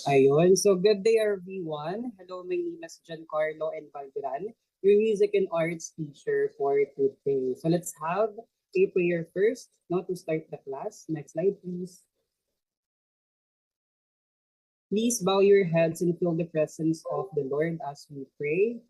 Ayun. So, good day, everyone. Hello, my name is Giancarlo and Valdiran, your music and arts teacher for today. So, let's have a prayer first, now to start the class. Next slide, please. Please bow your heads and feel the presence of the Lord as we pray.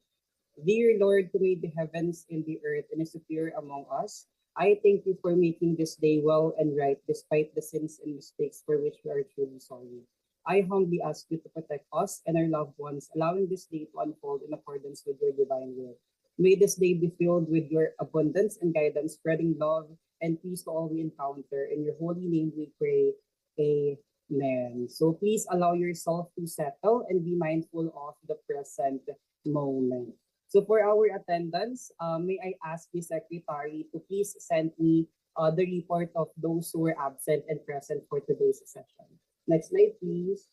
Dear Lord, who made the heavens and the earth and is superior among us, I thank you for making this day well and right despite the sins and mistakes for which we are truly sorry. I humbly ask you to protect us and our loved ones, allowing this day to unfold in accordance with your divine will. May this day be filled with your abundance and guidance, spreading love and peace to all we encounter. In your holy name we pray. Amen. So please allow yourself to settle and be mindful of the present moment. So for our attendance, may I ask the secretary to please send me the report of those who were absent and present for today's session. Next slide, please.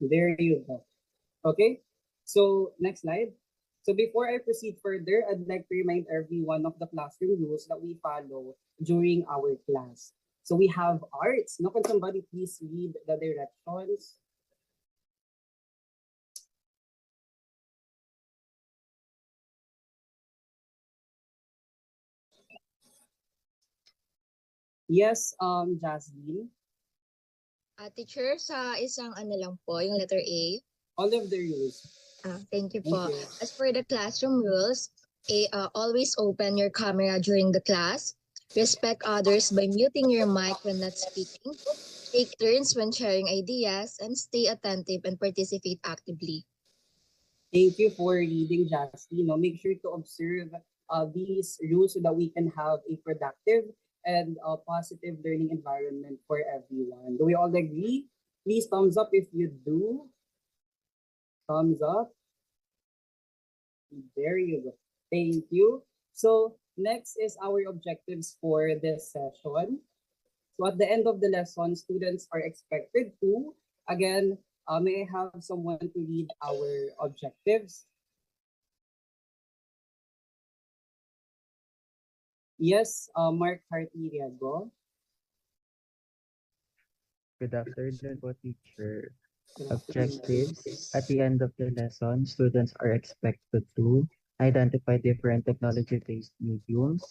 There you go. Okay, so next slide. So before I proceed further, I'd like to remind everyone of the classroom rules that we follow during our class. So we have arts. Now, can somebody please read the directions? Yes, Jasmine. Teacher, sa isang ano lang po, yung letter A. All of the rules. Thank you Thank po. you. As for the classroom rules, always open your camera during the class. Respect others by muting your mic when not speaking. Take turns when sharing ideas and stay attentive and participate actively. Thank you for reading, Jasmine. No, make sure to observe these rules so that we can have a productive and positive learning environment for everyone. Do we all agree? Please thumbs up if you do. Thumbs up. There you go. Thank you. So next is our objectives for this session. So at the end of the lesson, students are expected to, again, may I have someone to read our objectives? Yes, Mark Hartiriago. Good afternoon po, teacher. Objectives. At the end of the lesson, students are expected to identify different technology-based mediums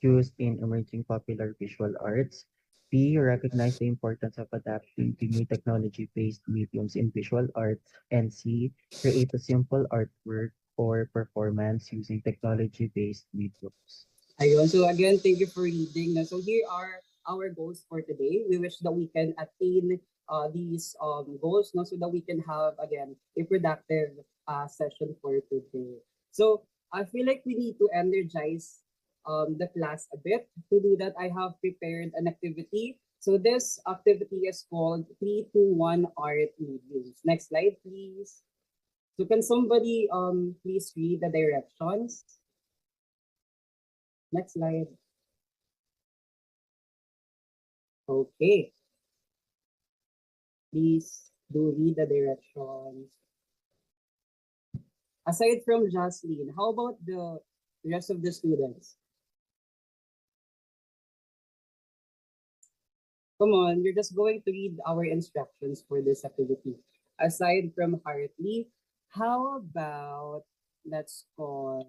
used in emerging popular visual arts. B. Recognize the importance of adapting to new technology-based mediums in visual arts. And C. Create a simple artwork or performance using technology-based mediums. Ayun. So again, thank you for reading. So here are our goals for today. We wish that we can attain these goals, no, so that we can have, again, a productive session for today. So I feel like we need to energize the class a bit. To do that, I have prepared an activity. So this activity is called 3-2-1 Art Mediums. Next slide, please. So can somebody please read the directions? Next slide. Okay. Please do read the directions. Aside from Jocelyn, how about the rest of the students? Come on, you're just going to read our instructions for this activity. Aside from Hartley, how about, let's call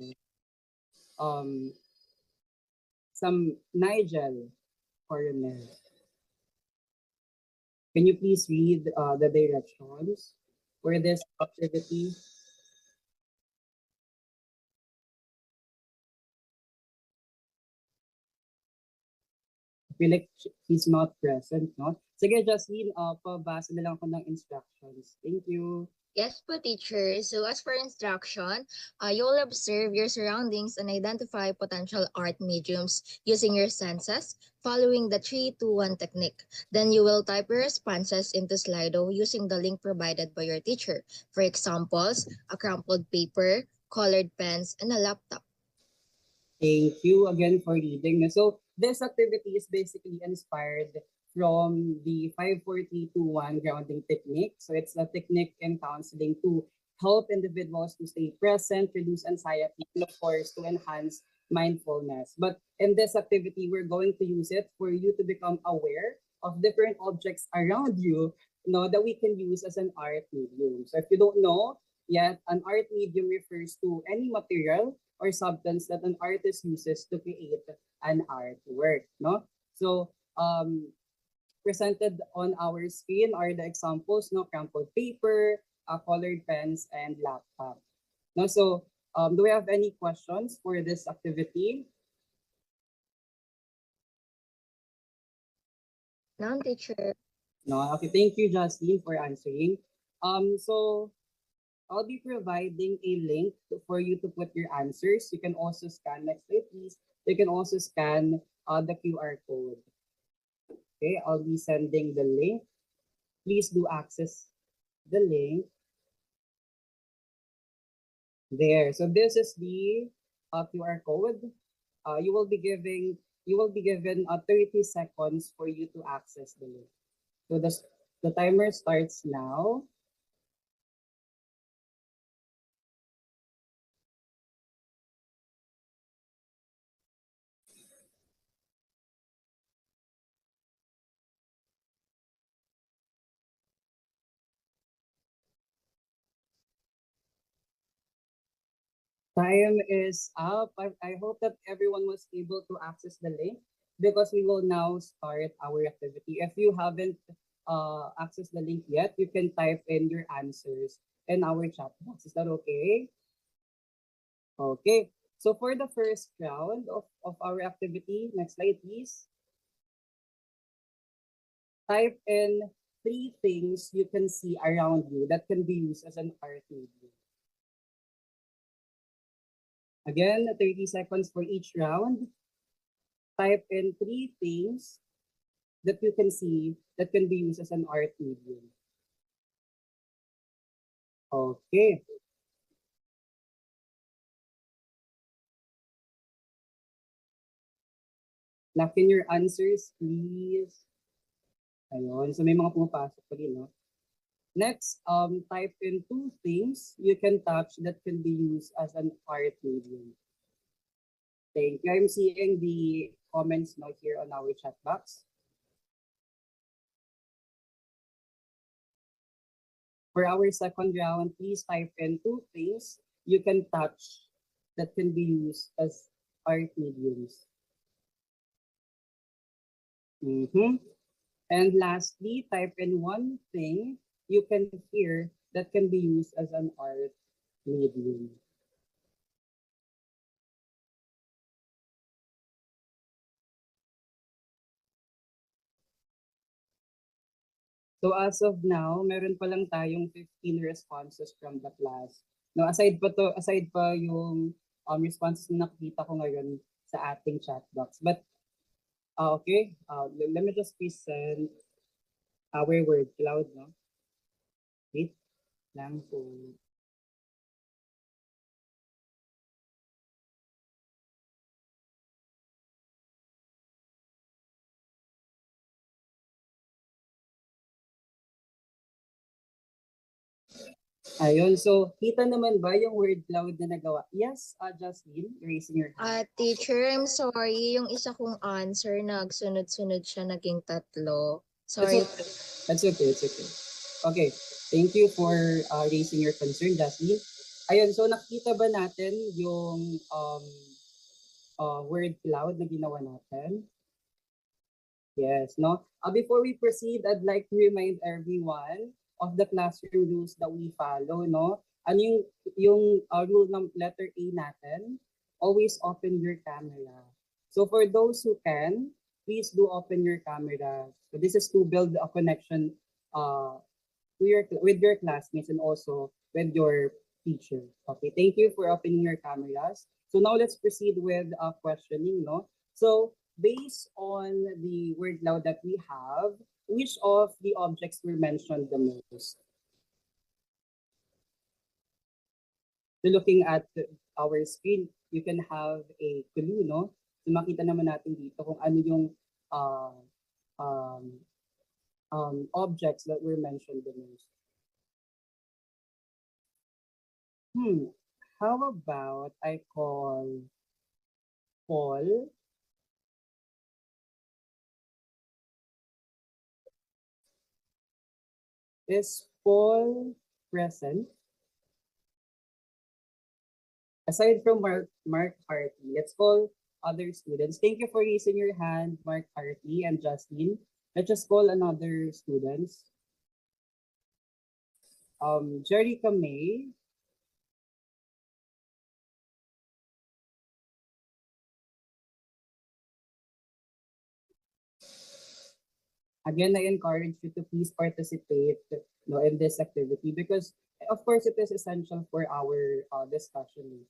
um some Nigel Coronel. Can you please read the directions for this activity? I feel like he's not present, no? Sige, Jasmine, pabasa na lang ako ng instructions. Thank you. Yes po, teacher. So as for instruction, you'll observe your surroundings and identify potential art mediums using your senses, following the 3-2-1 technique. Then you will type your responses into Slido using the link provided by your teacher. For examples, a crumpled paper, colored pens, and a laptop. Thank you again for reading. So this activity is basically inspired from the 5-4-3-2-1 grounding technique. So it's a technique in counseling to help individuals to stay present, reduce anxiety, and of course to enhance mindfulness. But in this activity, we're going to use it for you to become aware of different objects around you, no, that we can use as an art medium. So if you don't know yet, an art medium refers to any material or substance that an artist uses to create an artwork, no? So presented on our screen are the examples, no, crumpled paper, colored pens, and laptop. No, so do we have any questions for this activity? None, teacher. No, okay. Thank you, Justine, for answering. So I'll be providing a link for you to put your answers. You can also scan next slide, please. You can also scan the QR code. Okay, I'll be sending the link. Please do access the link there. So this is the QR code. You will be given 30 seconds for you to access the link. So the timer starts now. Time is up. I hope that everyone was able to access the link because we will now start our activity. If you haven't accessed the link yet, you can type in your answers in our chat box. Is that okay? Okay. So for the first round of our activity, next slide please. Type in 3 things you can see around you that can be used as an art medium. Again, 30 seconds for each round. Type in 3 things that you can see that can be used as an art medium. Okay. Lock in your answers, please. Ayun. So may mga pumapasok pa rin, no? Next, type in 2 things you can touch that can be used as an art medium. Thank you. I'm seeing the comments now here on our chat box. For our second round, please type in 2 things you can touch that can be used as art mediums. And lastly, type in 1 thing you can hear that can be used as an art medium. So as of now, meron pa lang tayong 15 responses from the class. No, aside pa yung responses na nakita ko ngayon sa ating chat box. But okay, let me just present our word cloud, no? Wait lang po. Ayun, so kita naman ba yung word cloud na nagawa? Yes, Justine, raising your hand. Teacher, I'm sorry. Yung isa kong answer, nagsunod-sunod siya, naging 3. Sorry. That's okay, it's okay. Okay, thank you for raising your concern, Jasmine. Ayun, so nakita ba natin yung word cloud na ginawa natin? Yes, no? Before we proceed, I'd like to remind everyone of the classroom rules that we follow, no? Ano yung rule ng letter A natin? Always open your camera. So for those who can, please do open your camera. So this is to build a connection with your classmates and also with your teacher. Okay, thank you for opening your cameras. So now let's proceed with questioning, no? So based on the word cloud that we have, which of the objects were mentioned the most? So looking at our screen, you can have a clue, no? So makita naman natin dito kung ano yung uh, objects that were mentioned the most. How about I call Paul? Is Paul present? Aside from Mark Hartley, let's call other students. Thank you for raising your hand, Mark Hartley and Justin. Let's just call another students. Jerica May. Again, I encourage you to please participate, in this activity because, of course, it is essential for our discussion.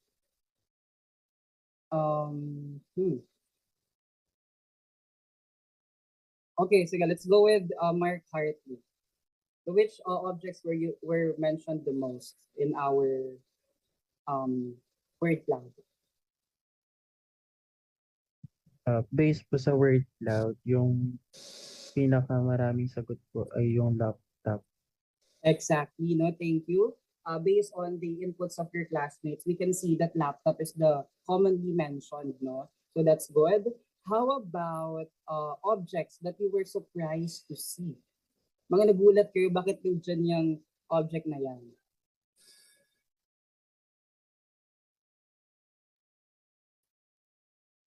Um, hmm. Okay, so let's go with Mark Hartley. So which objects were mentioned the most in our um, word cloud? Based po sa word cloud, yung pinakamaraming sagot po ay yung laptop. Exactly, no, thank you. Based on the inputs of your classmates, we can see that laptop is the commonly mentioned, no? So that's good. How about objects that you were surprised to see? Mga nagulat kayo, bakit nandiyan yung object na yan?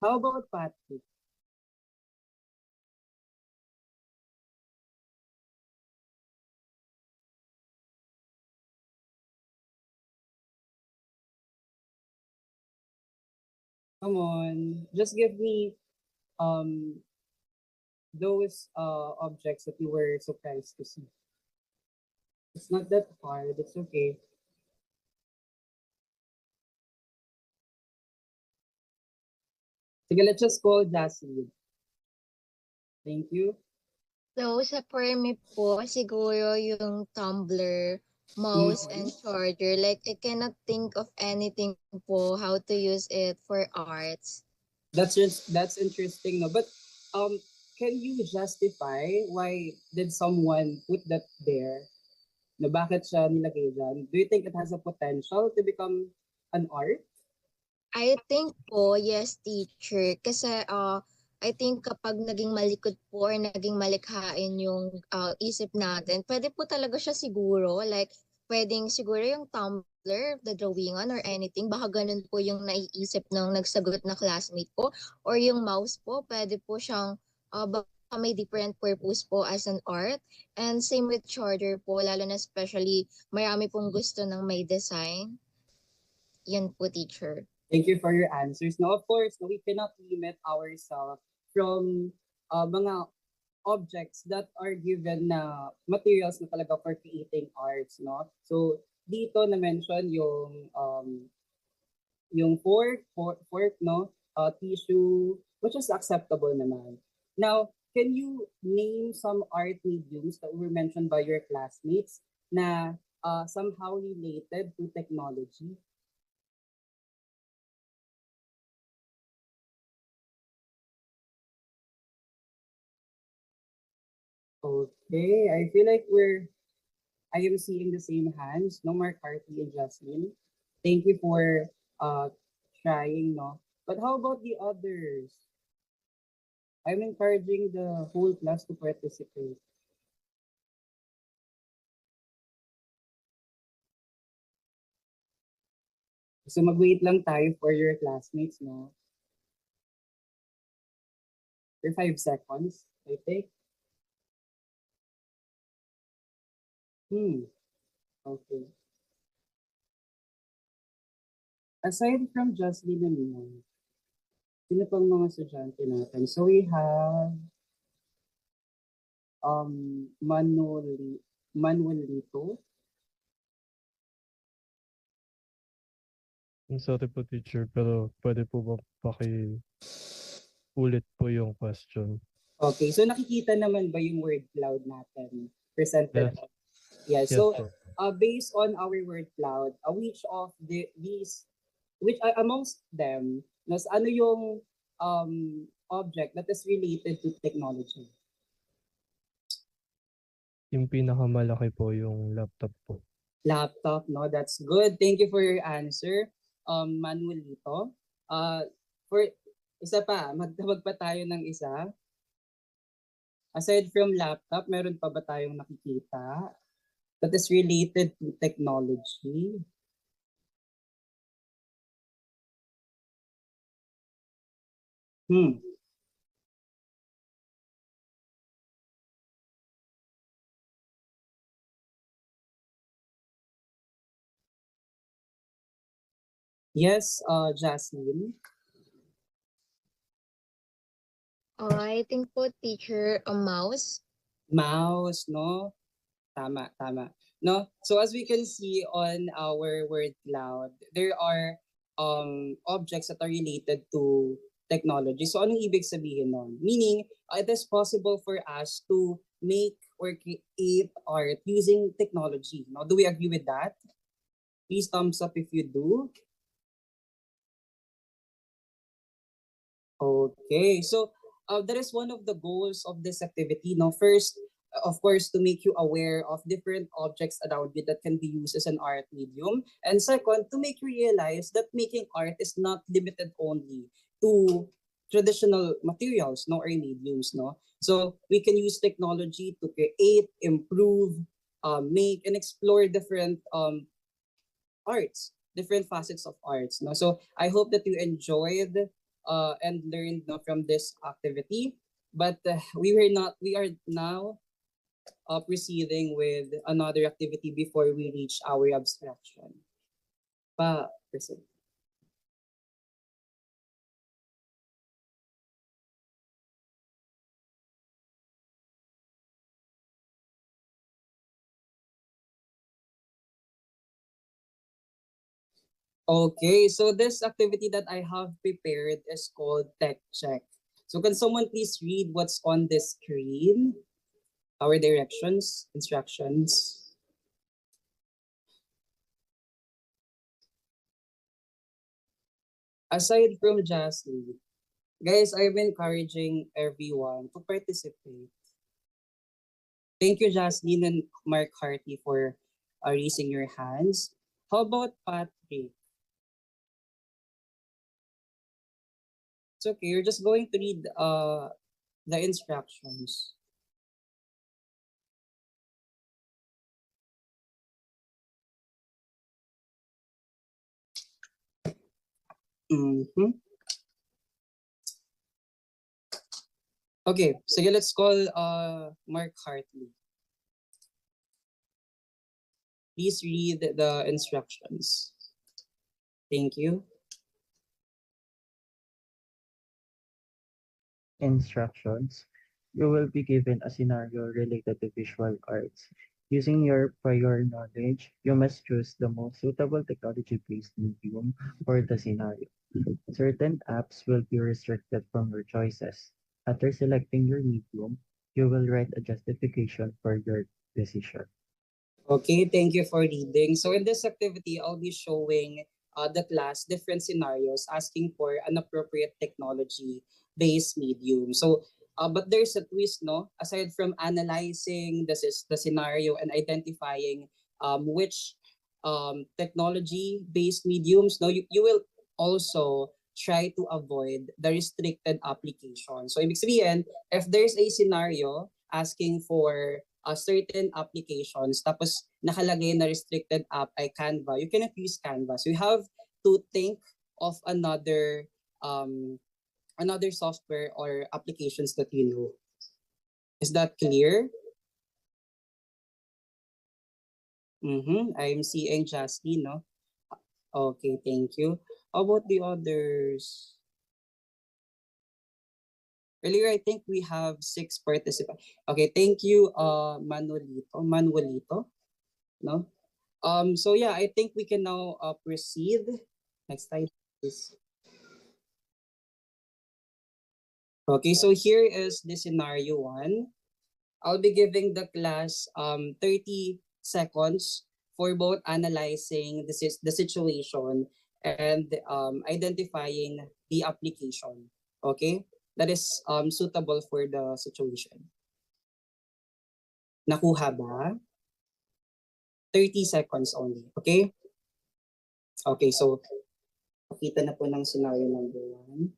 How about Patrick? Come on, just give me um those objects that you were surprised to see. It's not that hard, it's okay. Sige, let's just call Jasmine. Thank you. So, sa for me po, siguro yung tumbler, mouse, and charger. Like, I cannot think of anything po how to use it for arts. That's interesting, no? But can you justify why did someone put that there? No, bakit siya nilagay dyan? Do you think it has a potential to become an art? I think po, yes, teacher. Kasi I think kapag naging malikot po or naging malikhain yung isip natin, pwede po talaga siya siguro. Like, pwedeng siguro yung tumbler, the drawingan or anything. Baka ganun po yung naiisip ng nagsagot na classmate ko. Or yung mouse po, pwede po siyang baka may different purpose po as an art. And same with charger po, lalo na especially marami pong gusto ng may design. Yan po, teacher. Thank you for your answers. Now, of course, no, we cannot limit ourselves from mga objects that are given na materials na talaga for creating arts, no? So, dito na-mention yung fork, no? Tissue, which is acceptable naman. Now, can you name some art mediums that were mentioned by your classmates na somehow related to technology? Okay, I feel like I am seeing the same hands, no, Mark Hartley and Jasmine. Thank you for uh trying, no. But how about the others? I'm encouraging the whole class to participate. So mag-wait lang tayo for your classmates, no? For 5 seconds, I think. Okay. Aside from Jocelyn and Mia, sino pang mga estudyante natin? So we have Manuelito. Sorry po teacher, pero pwede po ba ulit po yung question? Okay, so nakikita naman ba yung word cloud natin presented? Yeah, Yes. so Po. based on our word cloud, which of which amongst them, ano yung object that is related to technology? Yung pinakamalaki po yung laptop po. Laptop, no? That's good. Thank you for your answer, Manuelito. For isa pa, magtawag pa tayo ng isa. Aside from laptop, meron pa ba tayong nakikita? that is related to technology. Hmm. Yes, Jasmine. I think po teacher, a mouse. Mouse, no? Tama, tama. No? So as we can see on our word cloud, there are objects that are related to technology. So anong ibig sabihin nun? Meaning, it is possible for us to make or create art using technology. No? Do we agree with that? Please thumbs up if you do. Okay, so that is one of the goals of this activity. Now, first, of course, to make you aware of different objects around you that can be used as an art medium. And second, to make you realize that making art is not limited only to traditional materials, no, or mediums, no. So we can use technology to create, improve, make, and explore different arts, different facets of arts. No? So I hope that you enjoyed and learned no, from this activity. But we are now proceeding with another activity before we reach our abstraction. Present. Okay, so this activity that I have prepared is called Tech Check. So can someone please read what's on the screen? Our directions, instructions. Aside from Jasmine, guys, I'm encouraging everyone to participate. Thank you, Jasmine and Mark Harty, for raising your hands. How about Patrick? It's okay. You're just going to read the instructions. Mm-hmm. Okay, sige, let's call Mark Hartley. Please read the instructions. Thank you. Instructions. You will be given a scenario related to visual arts. Using your prior knowledge, you must choose the most suitable technology-based medium for the scenario. Certain apps will be restricted from your choices. After selecting your medium, you will write a justification for your decision. Okay, thank you for reading. So in this activity, I'll be showing the class different scenarios asking for an appropriate technology-based medium. So, but there's a twist, no? Aside from analyzing the scenario and identifying which technology-based mediums, no, you will also try to avoid the restricted application. So, ibig sabihin, if there's a scenario asking for certain applications tapos nakalagay na restricted app ay Canva, you cannot use Canva. So you have to think of another software or applications that you know. Is that clear? Mm-hmm. I'm seeing Justin, no? Okay, thank you. How about the others? Earlier, I think we have 6 participants. Okay, thank you, Manuelito, no? So yeah, I think we can now proceed. Next slide, please. Okay, so here is the scenario 1. I'll be giving the class 30 seconds for both analyzing the situation and identifying the application. Okay, that is suitable for the situation. Nakuha ba? 30 seconds only. Okay? Okay, so pakita na po ng scenario number 1.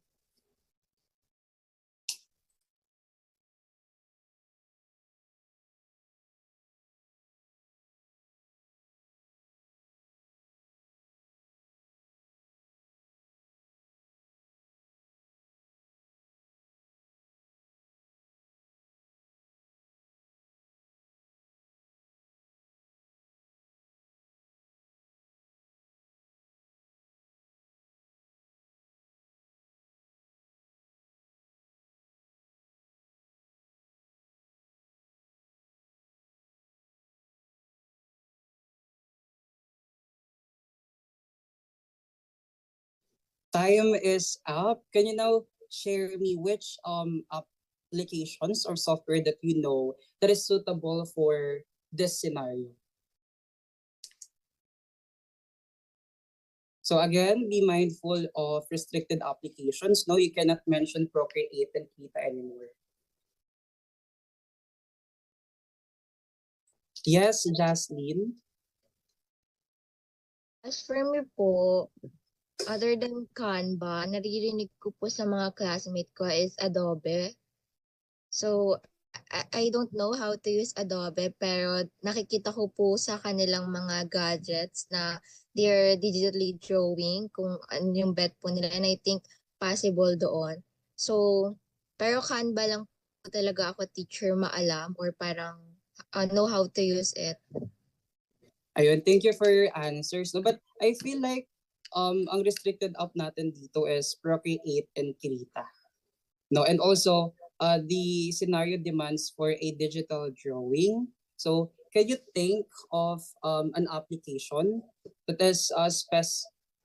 Time is up. Can you now share me which applications or software that you know that is suitable for this scenario? So again, be mindful of restricted applications. No, you cannot mention Procreate and Kita anymore. Yes, Jaslyn. As for me po, other than Canva, naririnig ko po sa mga classmate ko is Adobe. So, I don't know how to use Adobe, pero nakikita ko po sa kanilang mga gadgets na they're digitally drawing kung ano yung bet po nila. And I think possible doon. So, pero Canva lang po talaga ako teacher maalam or parang know how to use it. Ayun, thank you for your answers. No, but I feel like ang restricted app natin dito is Procreate and Krita. No, and also the scenario demands for a digital drawing. So, can you think of an application that is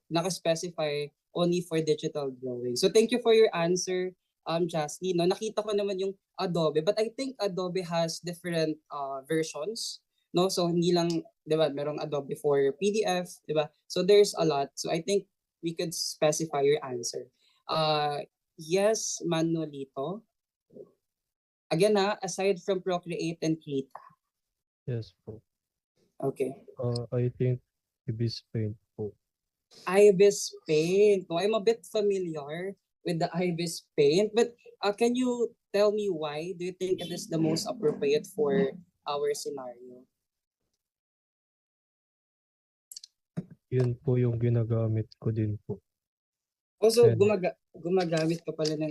naka-specify only for digital drawing? So, thank you for your answer, Jasly. No, nakita ko naman yung Adobe, but I think Adobe has different versions. No, so hindi lang, 'di ba, merong Adobe for PDF, 'di ba? So there's a lot. So I think we could specify your answer. Yes, Manolito. Again, aside from Procreate and Krita. Yes po. Okay. I think Ibis Paint po. Ibis Paint. No, I'm a bit familiar with the Ibis Paint, but can you tell me why do you think it is the most appropriate for our scenario? Yun po yung ginagamit ko din po. Also, And- gumagamit ka pala ng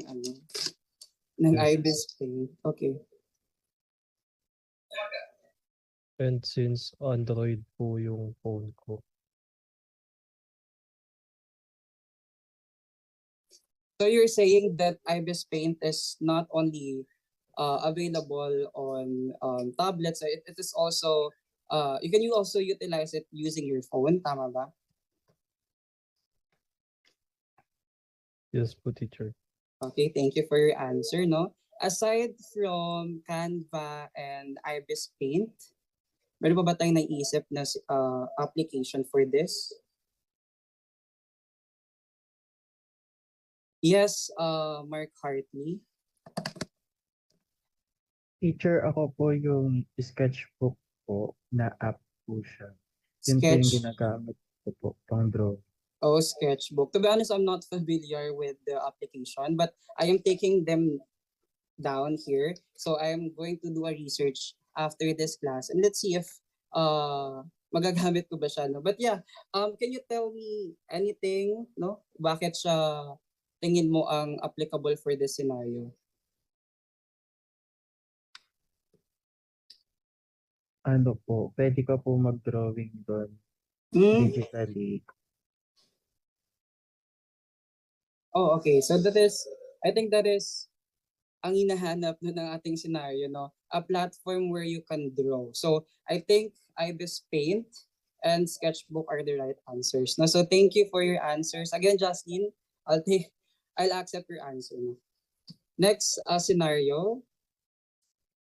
ng Yes. Ibis Paint. Okay. And since Android po yung phone ko, So you're saying that Ibis Paint is not only available on tablets, it is also you can also utilize it using your phone, tama ba? yes po, teacher. Okay, thank you for your answer, no? Aside from Canva and Ibis Paint, meron pa ba tayong naiisip na application for this? Yes, Mark Hartley. Teacher, ako po yung sketchbook po na app po siya. Yun po yung Sketch. ginagamit ko po pang drawing. Oh, Sketchbook. To be honest, I'm not familiar with the application, but I am taking them down here. So I am going to do a research after this class, and let's see if magagamit ko ba siya, no? But yeah, can you tell me anything, no? Bakit siya tingin mo ang applicable for this scenario? Ano po, pwede ka po mag-drawing doon Hmm? digitally. Oh, okay. So I think that is ang hinahanap ng ating scenario, no? A platform where you can draw. So I think Ibis Paint and Sketchbook are the right answers. No? So thank you for your answers. Again, Justin, I'll accept your answer. No? Next scenario.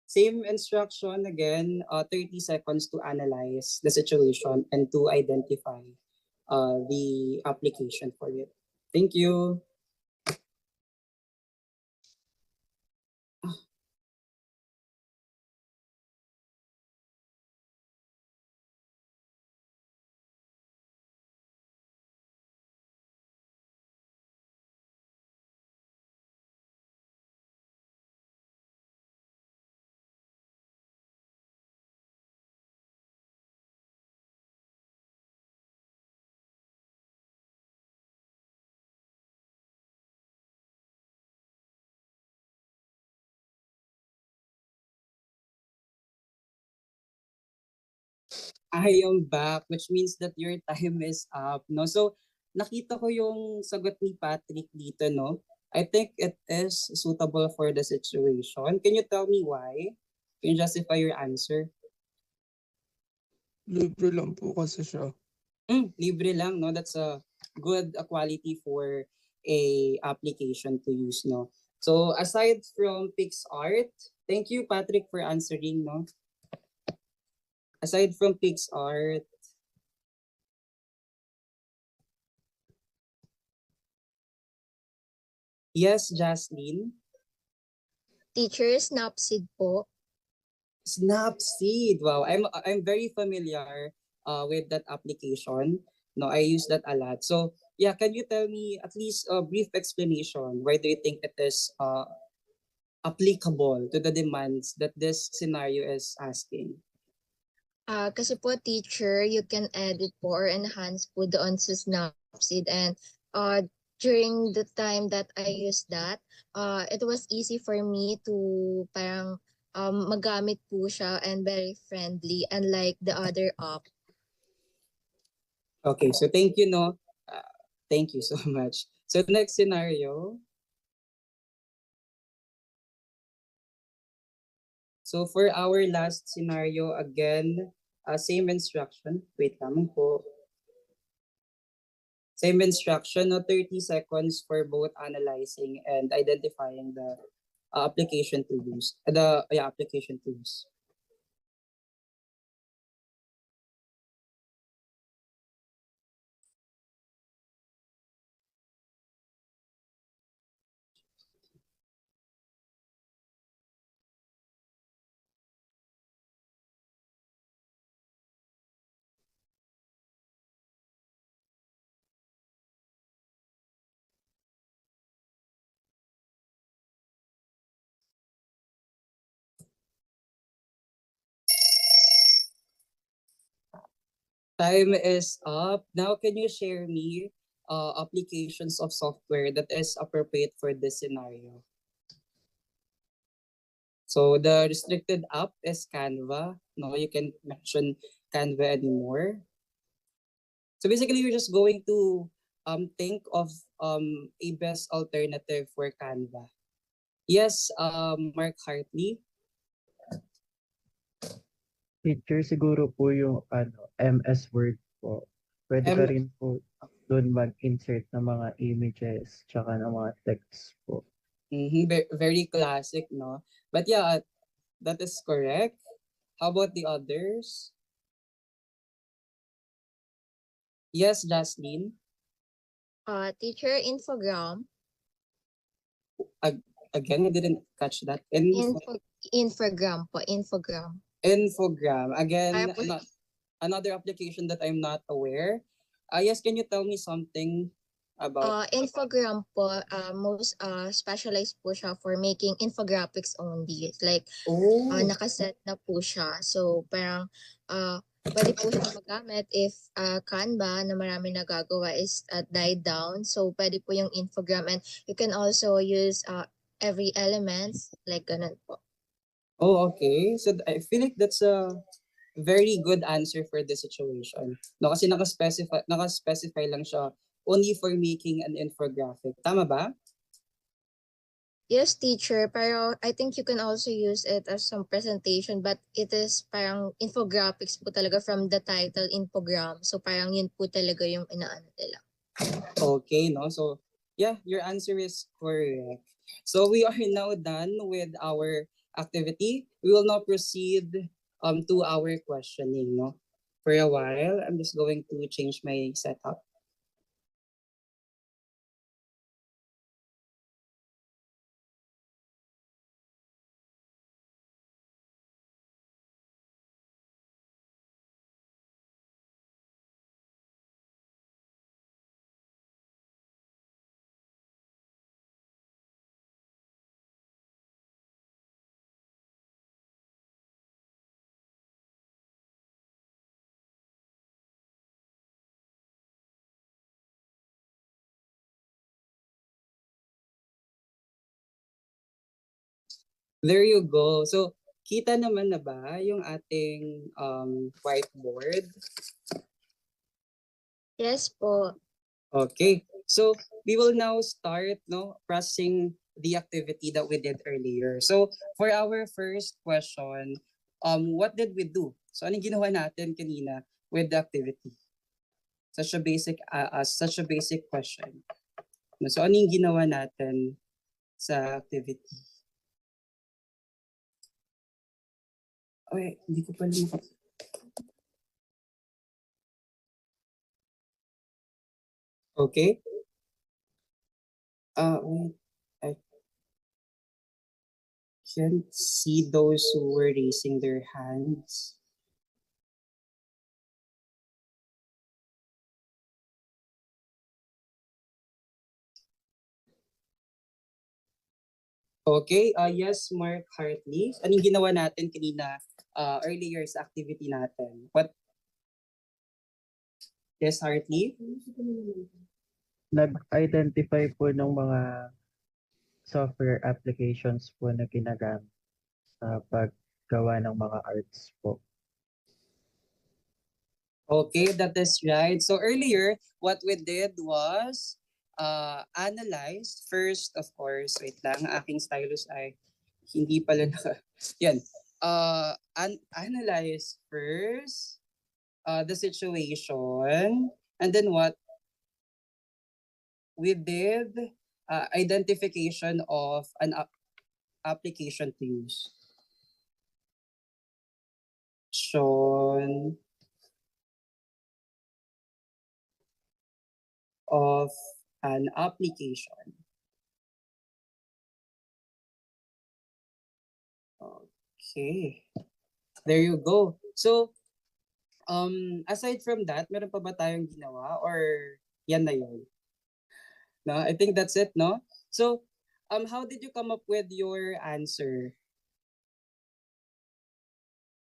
Same instruction again, 30 seconds to analyze the situation and to identify the application for it. Thank you. I am back, which means that your time is up, no? So, nakita ko yung sagot ni Patrick dito, no? I think it is suitable for the situation. Can you tell me why? Can you justify your answer? Libre lang po kasi siya. Libre lang, no? That's a good quality for a application to use, no? So aside from PixArt, thank you Patrick for answering, no? Aside from PixArt, yes, Jaslyn. Teacher, Snapseed po. Snapseed. Wow, I'm very familiar with that application. No, I use that a lot. So yeah, can you tell me at least a brief explanation? Why do you think it is applicable to the demands that this scenario is asking? Kasi po teacher, you can edit po or enhance po doon sa Snapseed, and during the time that I used that, it was easy for me to parang magamit po siya and very friendly, unlike the other app. Okay, so thank you, no. Thank you so much. So next scenario. So for our last scenario, again, same instruction. Wait lamang po. Same instruction, no, 30 seconds for both analyzing and identifying the application to use. Application to use. Time is up. Now, can you share me applications of software that is appropriate for this scenario? So the restricted app is Canva. No, you can mention Canva anymore. So basically, you're just going to think of a best alternative for Canva. Yes, Mark Hartley. Teacher, siguro po yung MS Word po. Pwede ka M- rin po doon mag-insert ng mga images tsaka ng mga text po. Very classic, no? But yeah, that is correct. How about the others? Yes, Jaslyn. Teacher, Infogram. Again, I didn't catch that. Infogram po, Infogram. Infogram. Again, Tapos, another application that I'm not aware. Yes, can you tell me something about? Infogram po, most specialized po siya for making infographics only. It's like, Oh, nakaset na po siya. So, parang, pwede po siya magamit if Canva na marami nagagawa is died down. So, pwede po yung Infogram, and you can also use every elements, like ganun po. oh, okay. So I feel like that's a very good answer for this situation. No, kasi naka-specify lang siya only for making an infographic. Tama ba? Yes, teacher, pero I think you can also use it as some presentation, but it is parang infographics po talaga from the title, infogram. So parang yun po talaga yung inaano nila. Okay, no? So, yeah, your answer is correct. So, we are now done with our activity. We will now proceed to our questioning, no? For a while, I'm just going to change my setup. There you go. So, kita naman na ba yung ating whiteboard? Yes po. Okay. So, we will now start, no, processing the activity that we did earlier. So, for our first question, what did we do? So, anong ginawa natin kanina with the activity? Such a basic question. So ano yung ginawa natin sa activity? Okay, hindi ko pala Okay. Wait. I can't see those who were raising their hands. Okay, yes, Mark Hartley. Anong ginawa natin kanina earlier sa activity natin? Yes, Hartley? Nag-identify po ng mga software applications po na ginagamit sa paggawa ng mga arts po. Okay, that is right. So earlier, what we did was analyze first, of course, wait lang, ang aking stylus ay hindi pala naka, yan. Analyze first the situation, and then what we did, identification of an application to use. Shown of an application. Okay. There you go. So, aside from that, meron pa ba tayong ginawa or yan na yun? No, I think that's it, no? So, how did you come up with your answer?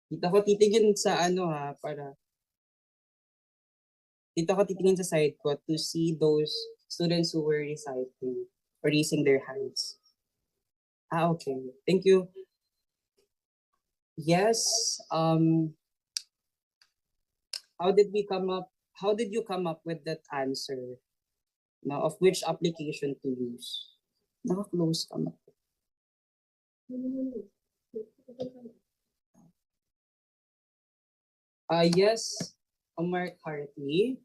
Dito ko titingin sa ano ha, para dito ko titingin sa side ko to see those students who were reciting or raising their hands. Okay. Thank you. Yes. How did you come up with that answer? No, of which application to use? Naka-close ka na. Yes, Mark Hartley.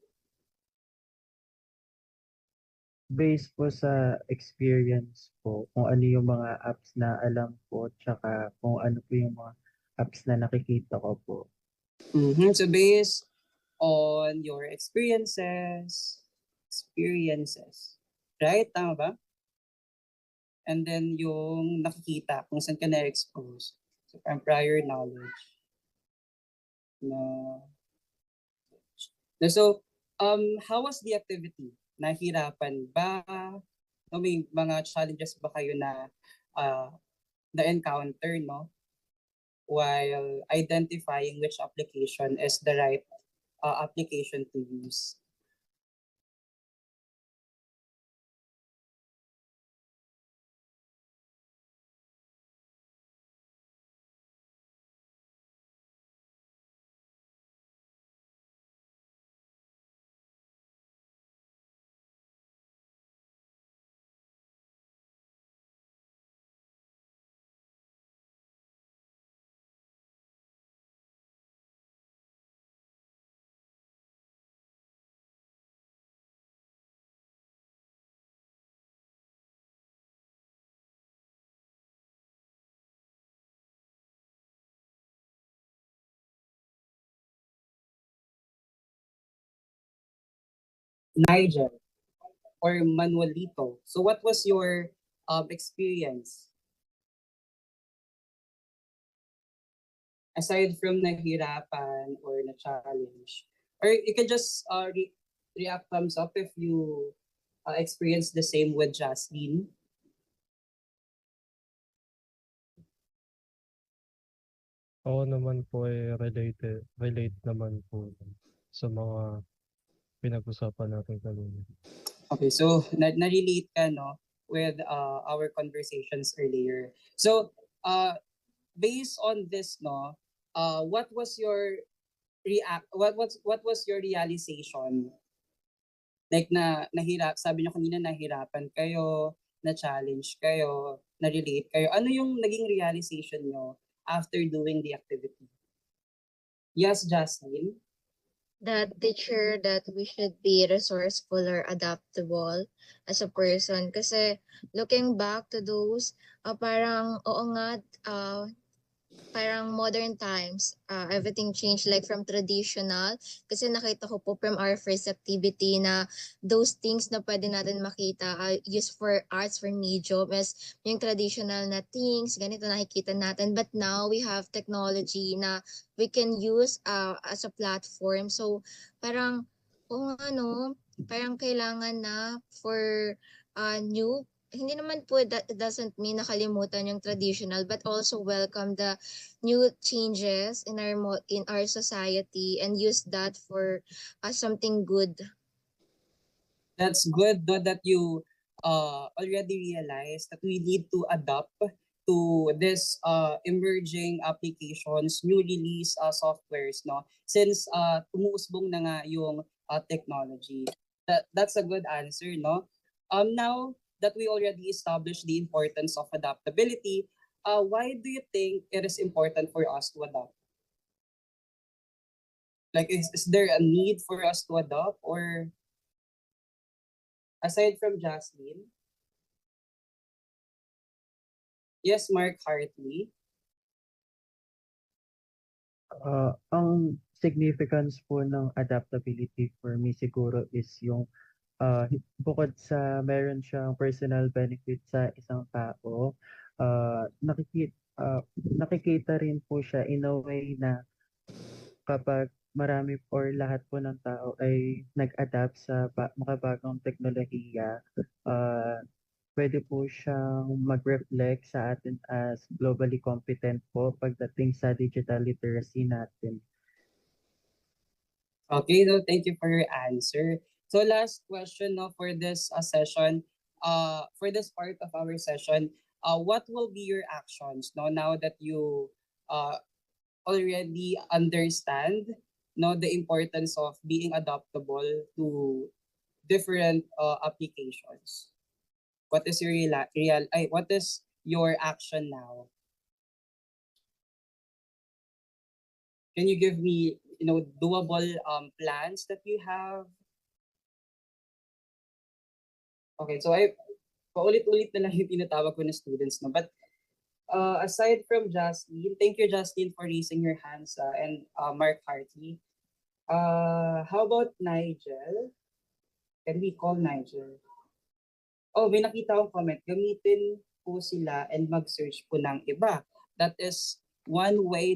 Based po sa experience po, kung ano yung mga apps na alam po, tsaka kung ano po yung mga apps na nakikita ko po. So based on your experiences, right? Tama ba? And then yung nakikita kung saan ka na-expose. So from prior knowledge. So, how was the activity? Nahirapan ba? No, may mga challenges ba kayo na na-encounter, no? While identifying which application is the right application to use. Nigel or Manuelito. So what was your experience? Aside from nahirapan or na-challenge. Or you can just react thumbs up if you experience the same with Jasmine. Ako naman po ay relate naman po sa mga pinag-usapan natin kanina. Okay, so na-relate ka, no, with our conversations earlier. So, based on this, no, what was your what was your realization? Like sabi niyo kanina nahirapan kayo, na-challenge kayo, na-relate kayo. Ano yung naging realization niyo after doing the activity? Yes, Jasmine. That teacher that we should be resourceful or adaptable as a person. Kasi looking back to those, parang oo nga, parang modern times, everything changed like from traditional. Kasi nakita ko po from our first activity na those things na pwede natin makita, use for arts, for medium is yung traditional na things, ganito nakikita natin. But now we have technology na we can use as a platform. So parang, oo nga no, parang kailangan na for new, hindi naman po that doesn't mean nakalimutan yung traditional, but also welcome the new changes in in our society and use that for something good. That's good, no, that you already realized that we need to adapt to this emerging applications, new release softwares, no? Since umuusbong na nga yung technology. That's a good answer, no? Now that we already established the importance of adaptability, why do you think it is important for us to adapt? Like, is there a need for us to adopt, or aside from Jasmine? Yes, Mark Hartley. Ang significance po ng adaptability for me siguro is yung bukod sa meron siyang personal benefit sa isang tao, nakikita rin po siya in a way na kapag marami or lahat po ng tao ay nag-adapt sa makabagong teknolohiya, uh, pwede po siyang mag-reflect sa atin as globally competent po pagdating sa digital literacy natin. Okay, no, thank you for your answer. So last question, no, for this session, for this part of our session, what will be your actions, no, now that you uh already understand, no, the importance of being adaptable to different applications? What is your what is your action now? Can you give me, doable plans that you have? Okay, so paulit-ulit na lang yung tinatawag ko na students, no? But aside from Jasmine, thank you, Jasmine, for raising your hands, and Mark Hartley. How about Nigel? Can we call Nigel? Oh, may nakita akong comment. Gamitin po sila and mag-search po ng iba. That is one way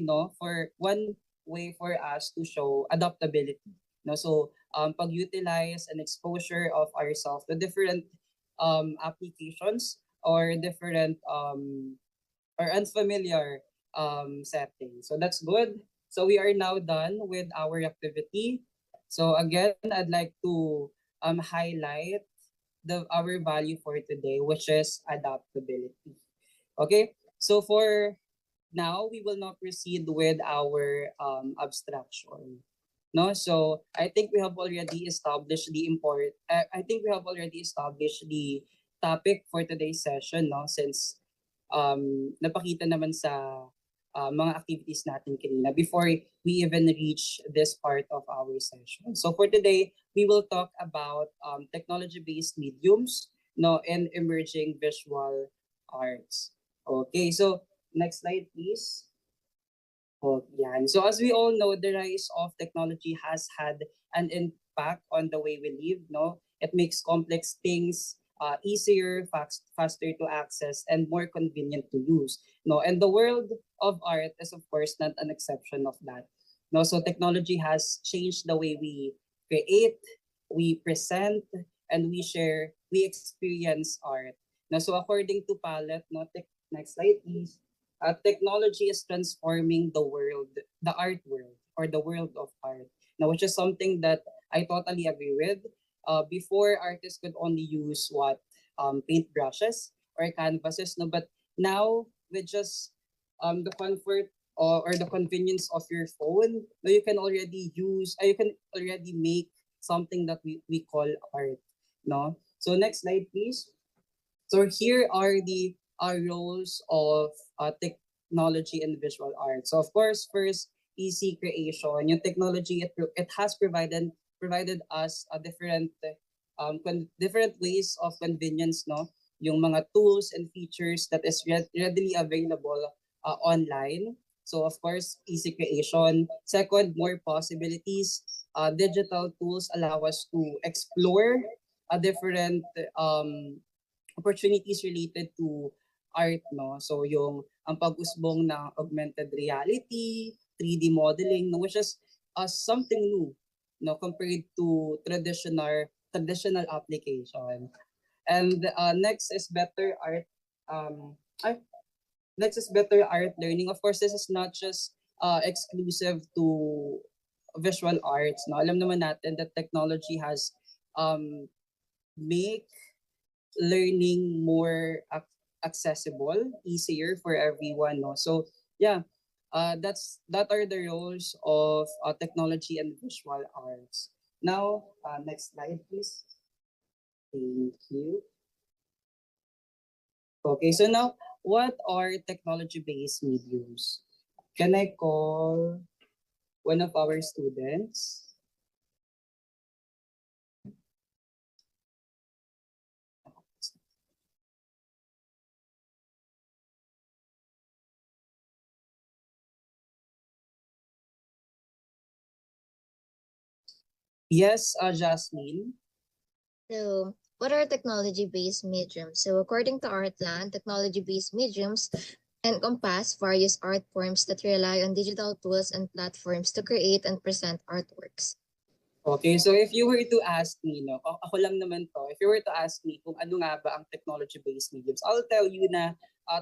for us to show adaptability. No, so pag-utilize and exposure of ourselves to different applications or different or unfamiliar settings. So that's good. So we are now done with our activity. So again, I'd like to highlight our value for today, which is adaptability. Okay, so for now, we will not proceed with our abstraction. No, so I think we have already established the import. I think we have already established the topic for today's session. No, since napakita naman sa mga activities natin kanina before we even reach this part of our session. So for today, we will talk about technology-based mediums, no, and emerging visual arts. Okay, so next slide, please. Oh, yan. So as we all know, the rise of technology has had an impact on the way we live, no? It makes complex things easier, faster to access, and more convenient to use, no? And the world of art is, of course, not an exception of that. No, so technology has changed the way we create, we present, and we experience art. No, so according to Palette, no, next slide, please. Technology is transforming the art world, or the world of art. Now, which is something that I totally agree with. Before, artists could only use paint brushes or canvases, no, but now with just the comfort or the convenience of your phone, no, you can already make something that we call art, no. So next slide, please. So here are the roles of technology and visual art. So of course, first, easy creation. Yung technology, it has provided us a different ways of convenience, no? Yung mga tools and features that is readily available online. So of course, easy creation. Second, more possibilities. Digital tools allow us to explore different opportunities related to art, no? So yung ang pag-usbong ng augmented reality, 3D modeling, no, which is something new, no, compared to traditional application. And next is better art. Ay, next is better art learning. Of course, this is not just exclusive to visual arts. No, alam naman natin that technology has um, make learning more accessible, easier for everyone. No, so yeah, that are the roles of technology and visual arts. Now, next slide, please. Thank you. Okay, so now, what are technology-based mediums? Can I call one of our students? Yes, Jasmine. So, what are technology-based mediums? So, according to Artland, technology-based mediums encompass various art forms that rely on digital tools and platforms to create and present artworks. Okay, so if you were to ask me, no, ako lang naman to, if you were to ask me kung ano nga ba ang technology-based mediums, I'll tell you na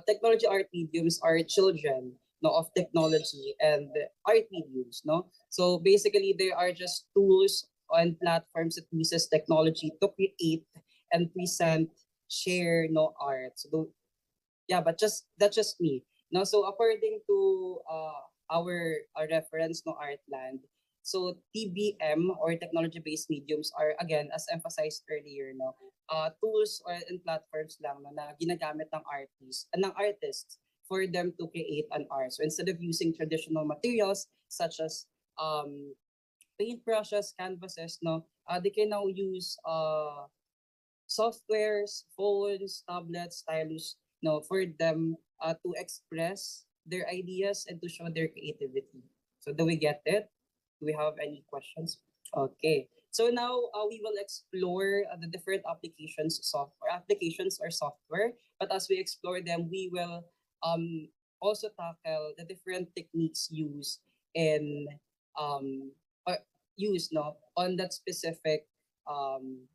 technology art mediums are children, no, of technology and art mediums, no? So basically, they are just tools and platforms that uses technology to create and present, share, no, art. So yeah, but that's just me. No, so according to our reference, no, Artland, so TBM or technology-based mediums are again, as emphasized earlier, no, tools or and platforms lang no, na ginagamit ng artists for them to create an art. So instead of using traditional materials such as paintbrushes, canvases, no, they can now use softwares, phones, tablets, stylus, no, for them to express their ideas and to show their creativity. So do we get it? Do we have any questions? Okay. So now we will explore the different applications or software. But as we explore them, we will also tackle the different techniques used in or used no on that specific um,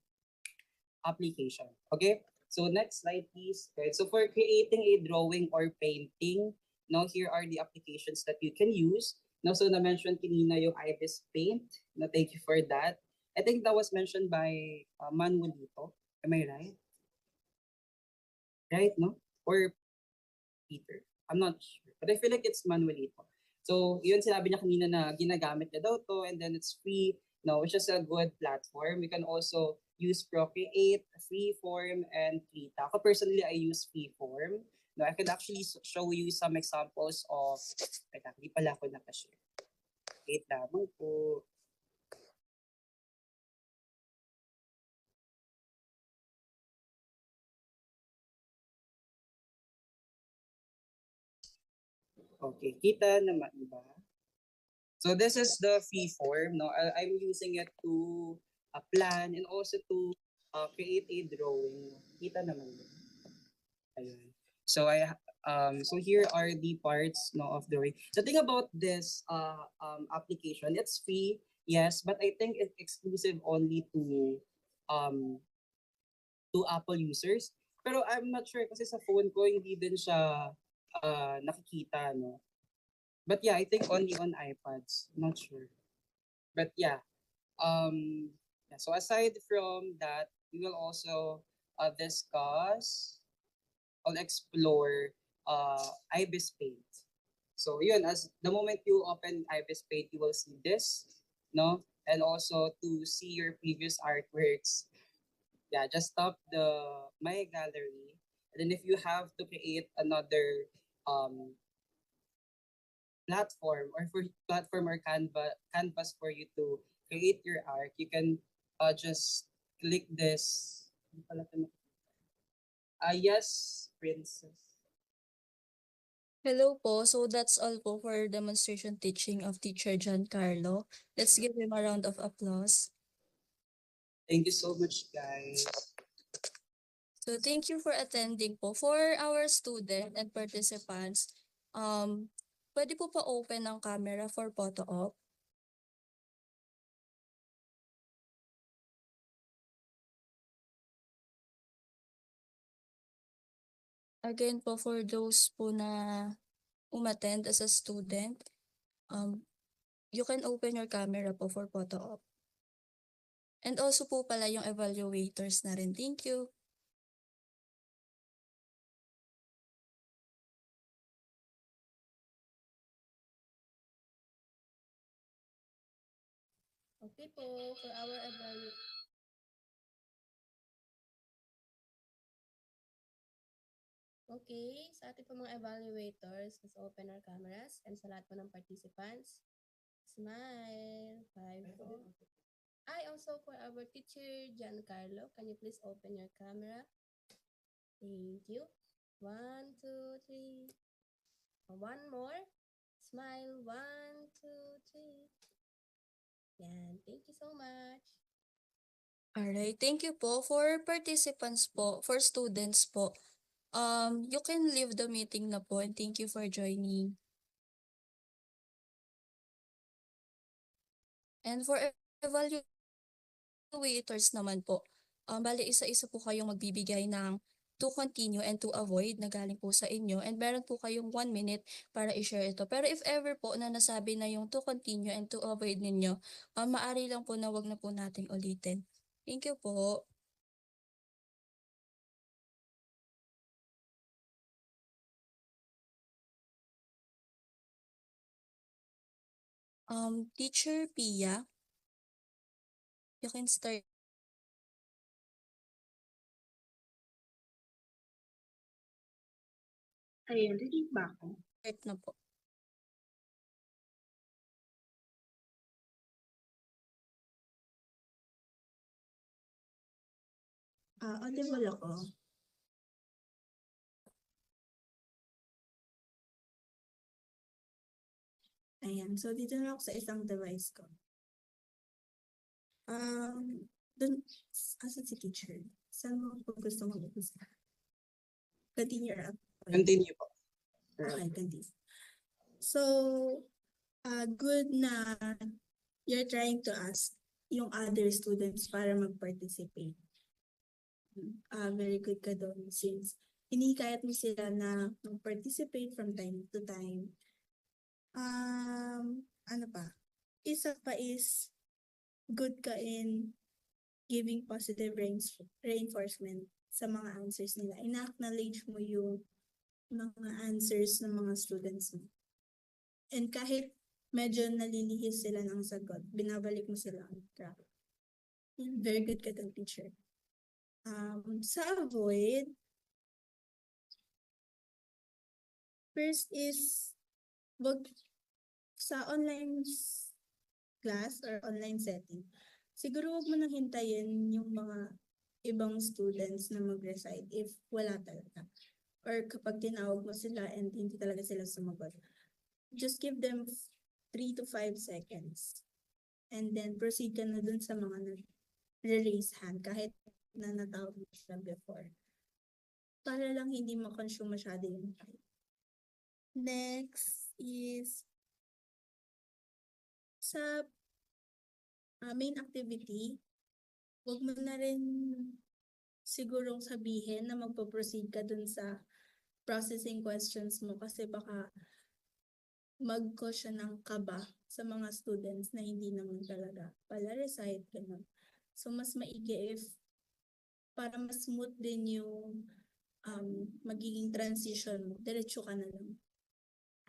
application. Okay? So next slide, please. Okay. So for creating a drawing or painting, now here are the applications that you can use. Now, so na-mention kanina yung Ibis Paint. No, thank you for that. I think that was mentioned by Manuelito. Am I right? Right, no? Or Peter? I'm not sure. But I feel like it's Manuelito. So, yun sinabi niya kanina na ginagamit niya daw to and then it's free, no, which is a good platform. We can also use Procreate, Freeform, and Krita. Ako personally, I use Freeform. No, I could actually show you some examples of, teka, hindi pala ako nakashare. Wait lamang po. Okay, kita naman ba? So this is the free form. No, I'm using it to plan and also to create a drawing. Kita naman yun. Ayun. So so here are the parts no of drawing. The thing about this application, it's free, yes, but I think it's exclusive only um to Apple users. Pero I'm not sure kasi sa phone ko hindi din siya nakikita no. But yeah, I think only on iPads. I'm not sure. But yeah, yeah, so aside from that, we will also discuss or explore Ibis Paint. So yun, as the moment you open Ibis Paint, you will see this, no? And also to see your previous artworks. Yeah, just tap the My Gallery. And then if you have to create another um platform or for platform or canvas for you to create your art, you can just click this. Ano pala ito? Yes, princess. Hello po. So that's all po for demonstration teaching of Teacher Giancarlo. Let's give him a round of applause. Thank you so much, guys. So thank you for attending po. For our student and participants, pwede po pa open ang camera for photo op. Again po, for those po na umattend as a student, you can open your camera po for photo op. And also po pala yung evaluators na rin. Thank you. Okay po, for our Okay, sa ating po mga evaluators, let's open our cameras and sa lahat po ng participants, smile, 5, 4. Also for our teacher, Giancarlo, can you please open your camera? Thank you. 1, 2, 3. One more. Smile, 1, 2, 3. Yan, thank you so much. Alright, thank you po. For participants po, for students po, you can leave the meeting na po and thank you for joining. And for evaluators naman po, bali isa-isa po kayong magbibigay ng to continue and to avoid na galing po sa inyo and meron po kayong 1 minute para i-share ito. Pero if ever po na nasabi na yung to continue and to avoid ninyo, maari lang po na wag na po nating ulitin. Thank you po. Teacher Pia, you can start Ayan, ready ba ako? na po. Audible ako. Ayan, so dito na ako sa isang device ko. Dun, asan si teacher? Saan mo po gusto mag-umpisa? Continue or up? Continue po. Okay, continue. So, good na you're trying to ask yung other students para mag-participate. Very good ka doon since hinikayat mo sila na mag-participate from time to time. Ano pa? Isa pa is good ka in giving positive reinforcement sa mga answers nila. Ina-acknowledge mo yung mga answers ng mga students mo. And kahit medyo nalilihis sila ng sagot, binabalik mo sila on track. Very good ka doon, teacher. Sa avoid, first is wag sa online class or online setting. Siguro wag mo nang hintayin yung mga ibang students na mag-recite if wala talaga. Or kapag tinawag mo sila and hindi talaga sila sumagot. Just give them 3 to 5 seconds. And then proceed ka na dun sa mga nag-raise hand kahit na natawag mo sila before. Para lang hindi ma-consume masyado yung time. Next is sa main activity, wag mo na rin sigurong sabihin na magpo-proceed ka dun sa processing questions mo kasi baka mag-cause siya ng kaba sa mga students na hindi naman talaga pala recite ganun. So mas maigi if para mas smooth din yung magiging transition mo, diretso ka na lang.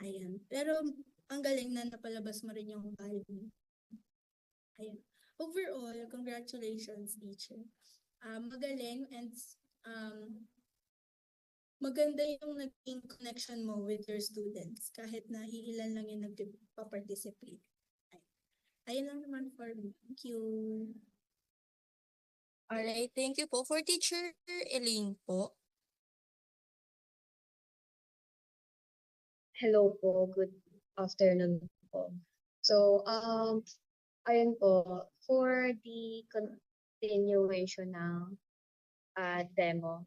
Ayan. Pero ang galing na napalabas mo rin yung value. Ayan. Overall, congratulations, teacher. Magaling and maganda yung naging connection mo with your students kahit na iilan lang yung nagpa-participate. Ayun lang naman for me. Thank you. Alright, thank you po. For Teacher Elaine po. Hello po, good afternoon po. So, ayun po, for the continuation ng demo,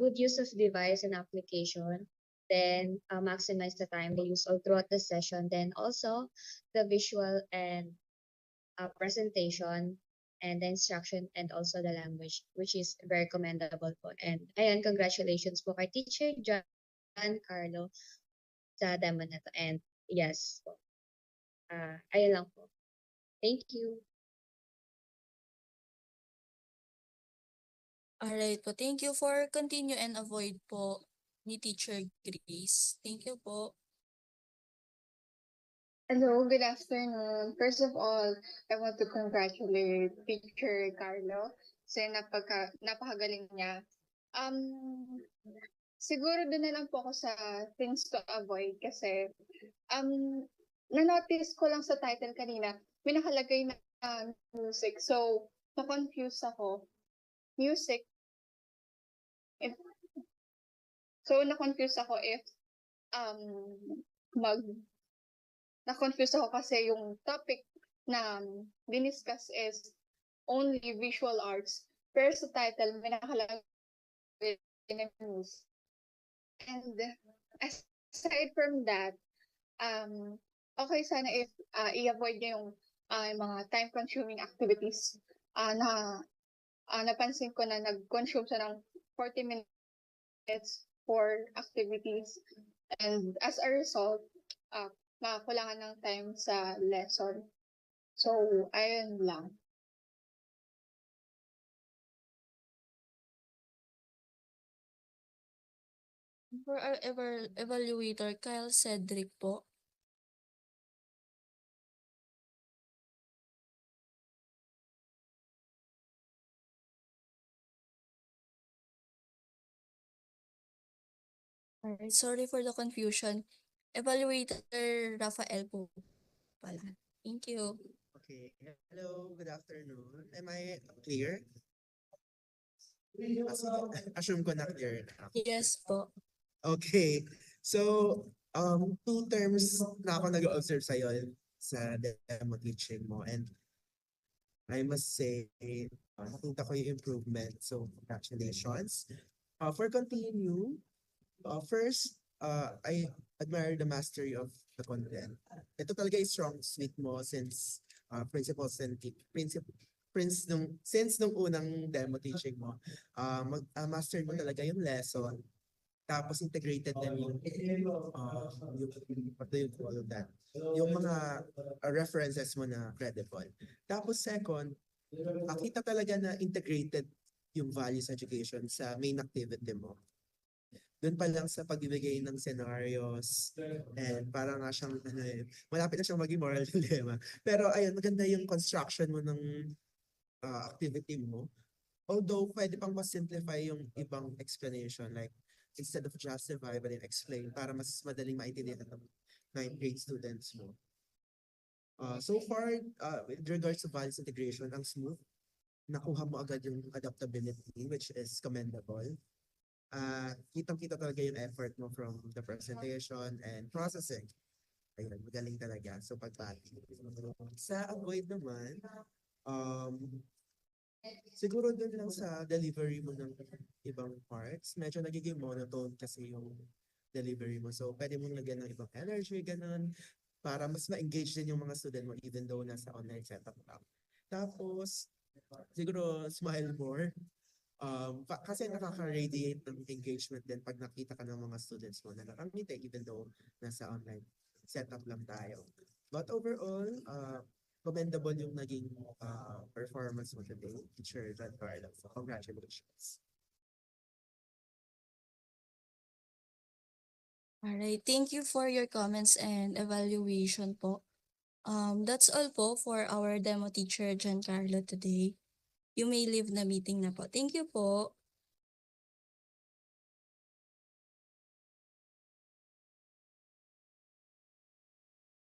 good use of device and application, then maximize the time they use all throughout the session, then also the visual and presentation and the instruction and also the language, which is very commendable po. And ayan, congratulations po kay Teacher John Carlo sa demo na to. And yes po. Ayun lang po. Thank you. Alright po, thank you for continue and avoid po ni Teacher Grace. Thank you po. Hello, good afternoon. First of all, I want to congratulate Teacher Carlo kasi napakagaling niya. Siguro doon na lang po ako sa things to avoid kasi na-notice ko lang sa title kanina, may nakalagay na music. So, na-confuse ako. Music. Na-confuse ako if na-confuse ako kasi yung topic na diniscuss is only visual arts. Pero sa title, may nakalagay na music. And aside from that, okay sana if i-avoid niyo yung mga time-consuming activities na napansin ko na nag-consume siya ng 40 minutes for activities. And as a result, makakulangan ng time sa lesson. So, ayun lang. For our evaluator, Kyle Cedric po. Alright, sorry for the confusion. Evaluator Rafael po pala. Thank you. Okay. Hello, good afternoon. Am I clear? Assume ko na clear na. Yes po. Okay. So, two terms na ako nag-observe sa'yo sa demo teaching mo. And I must say, nakita ko yung improvement. So, congratulations. For continue, first, I admire the mastery of the content. Ito talaga yung strong suit mo since principles and since nung unang demo teaching mo, master mo talaga yung lesson. Tapos integrated din yung what do you call that? Yung mga references mo na credible. Tapos second, kita talaga na integrated yung values education sa main activity mo. Doon pa lang sa pagbibigay ng scenarios and parang nga siyang malapit na siyang maging moral dilemma. Pero ayun, maganda yung construction mo ng activity mo. Although pwede pang mas simplify yung ibang explanation, like instead of justify but then explain para mas madaling maintindihan ng 9th grade students mo. So far, with regards to values integration, ang smooth. Nakuha mo agad yung adaptability, which is commendable. Kitang-kita talaga yung effort mo from the presentation and processing. Ayun, magaling talaga. So, pagbati. Sa avoid naman, siguro dun lang sa delivery mo ng ibang parts, medyo nagiging monotone kasi yung delivery mo. So, pwede mong lagyan ng ibang energy, ganun, para mas ma-engage din yung mga student mo even though nasa online setup lang. Tapos, siguro smile more. Kasi nakaka-radiate ng engagement din pag nakita ka ng mga students mo na nakangiti even though nasa online setup lang tayo. But overall, commendable yung naging performance mo today, Teacher John Carlo. So congratulations. Alright, thank you for your comments and evaluation po. That's all po for our demo teacher Giancarlo today. You may leave the meeting na po. Thank you po.